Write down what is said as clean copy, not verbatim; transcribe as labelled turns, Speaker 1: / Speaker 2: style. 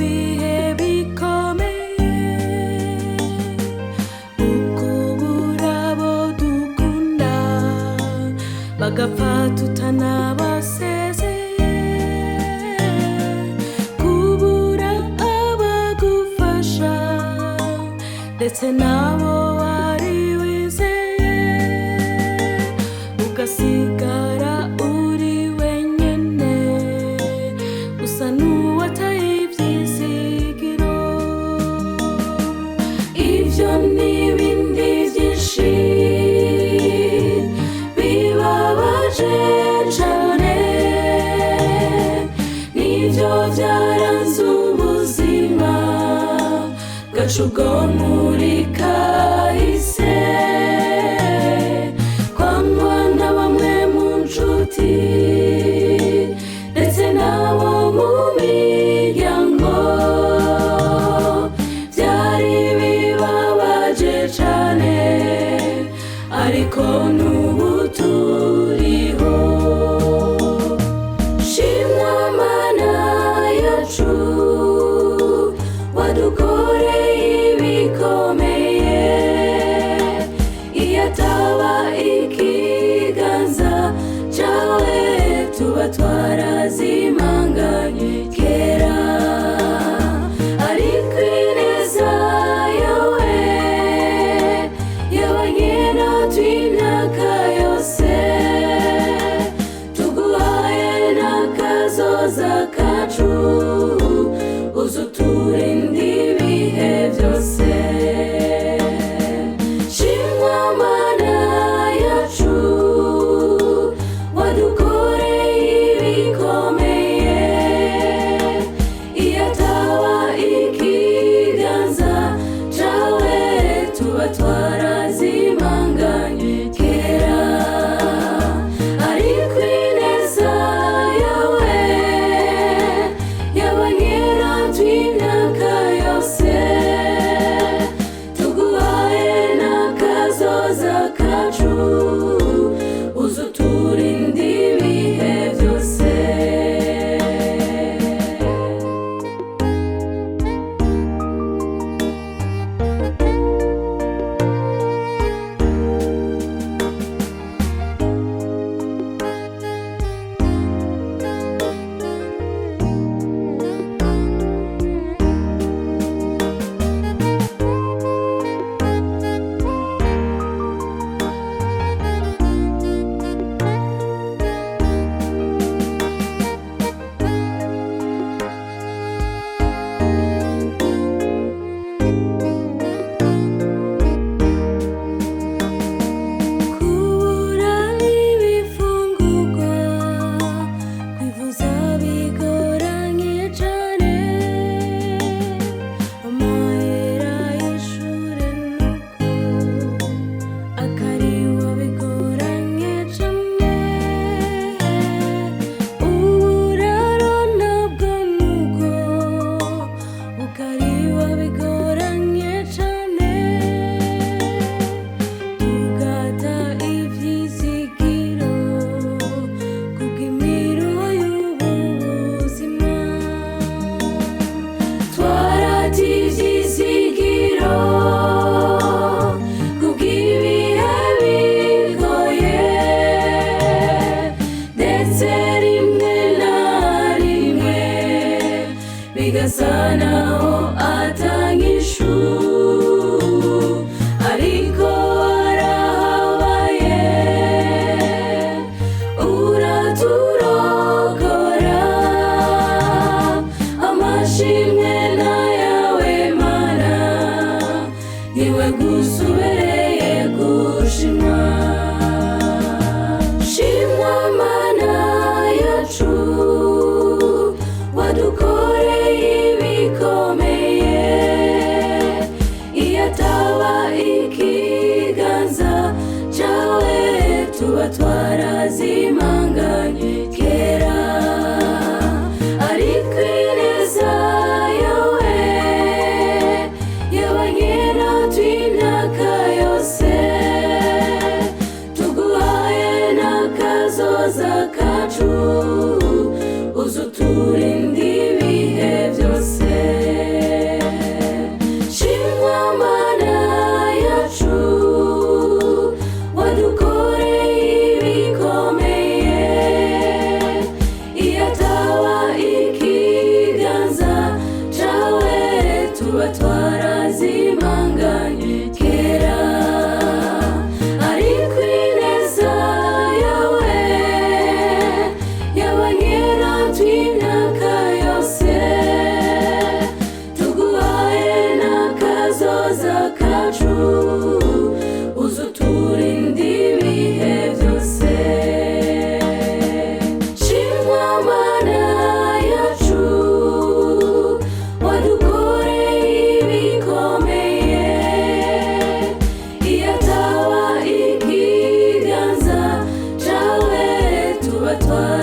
Speaker 1: bihe bikomeye ukubura abo dukunda bagapfa tutanabasezeye kubura abagufasha ndetse nabo wari wizeye ugasigara uri wenyene usa n'uwataye ivyizigiro. Ivyo n'ibindi vyinshi bibabaje cane nivyo vyaranze ubuzima bwacu bwo muri kahise kwangwa na bamwe mu nshuti ndetse n'abo mu miryango vyari bibabaje cane ariko n'ubu turiho. Shimwa Mana yacu wadukoreye ibikomeye iyataba ikiganza cawe tuba twarazimanganye kera ariko ineza yawe yabanye natwe imyaka yose tuguhaye n'akazoza kacu uzuturinde ibihe vyose. Shimwa Mana yacu wadukoreye ibikomeye iyataba ikiganza cawe tuba twarazimanganye kera ariko ineza yawe yabanye natwe imyaka yose tuguhaye n'akazoza kacu uzuturinde ibihe vyose. Kubura ibifungurwa kwivuza bigoranye cane amahera y'ishure nuko akariwa bigoranye cane uburaro nabwo nuko bukariwa bigoranye cane tugata ivyizigiro kubw'imiruho y'ubu buzima twarata ivyizigiro kubw'ibihe bigoye ndetse rimwe na rimwe bigasa naho atanyishu ariko warahabaye uraturokora amashimwe n'ayawe Mana niwe gusubereye gushimwa. Shimwa Mana yacu wadukoreye ibikomeye iyataba ikiganza cawe tuba twarazimanganye kera ariko ineza yawe yabanye natwe imyaka yose tuguhaye n'akazoza kacu uzuturinde ibihe vyose. tuba twarazimanganye kera, ariko ineza yawe yabanye natwe imyaka yose, tuguhaye n'akazoza kacu, uzuturinde ibihe byose. Shimwa Mana yacu, wadukoreye ibikomeye, iyo ataba ikiganza cawe tuba twari